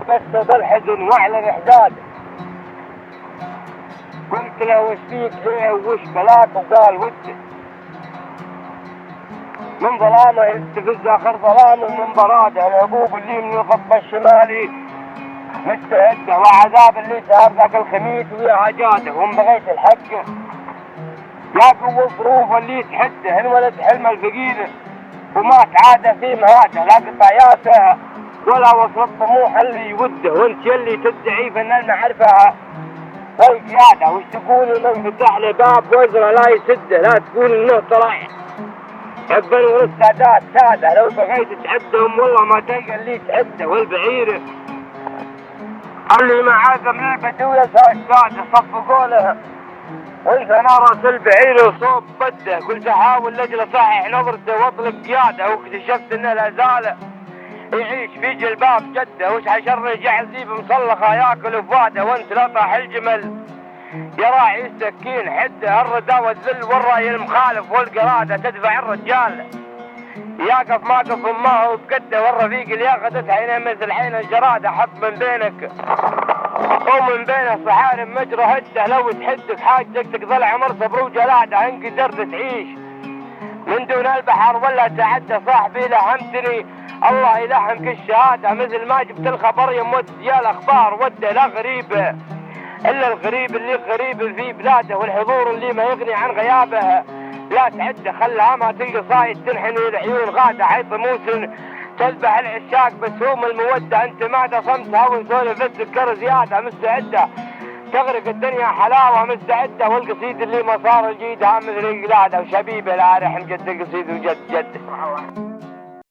بس بالحزن واعلن احداده. قلت له وش فيك ايه وش بلاك؟ وقال وده من ظلامه يستفز اخر ظلامه من براده، العقوب اللي من الخط الشمالي مستعده، وعذاب اللي تهرق الخميس ويا عجاده. وان بغيت الحق يا قوة ظروف اللي تحده، انولد حلم الفقير وما تعاد في مهاده، لا قطع ياسه ولا وصل الطموح اللي يوده. وانت يلي تدعي فن المعرفه والقياده، وش تقول من فتح له باب وزره لا يسده؟ لا تقول انه طلع حبا والاستعداد ساده، لو بغيت تعدهم والله ما تلقى اللي تعده. والبعير اللي معاكم للبدوية ساده صفقوا له، وانت انا راس البعير وصوب بده. كنت احاول لاجل صحح نظرته واطلق قياده، واكتشفت انه لا زال يعيش في جلباب جده. وش حشر جعل ذيب مصلخه ياكل فواده، وانت لا طاح الجمل يا راعي السكين حده. الردى والذل والراي المخالف والقراده تدفع الرجال يقف موقف ما هو بقده، والرفيق اللي ياخذت عينه مثل عين الجراده. حط من بينك ومن بين الصحارم مجرى هده، لو تحدك حاجتك تقضي العمر صبر وجلاده. ان قدرت تعيش من دون البحر ولا تعدى صاحبي لهمتني، الله يلحمك الشهاده. مثل ما جبت الخبر يموت يا الاخبار وده لا غريبه الا الغريب اللي غريب في بلاده، والحضور اللي ما يغني عن غيابه. لا تعد خلها ما تلقى صايد تنحني العيون غاده، حيث موسن تذبح العشاق بسهوم الموده. انت ما دصمتها ونسولف السكر زياده، مستعده تغرق الدنيا حلاوه مستعده. والقصيد اللي ما صار الجيدها مثل قلاده، وشبيبه لا رحم جد القصيد وجد جده.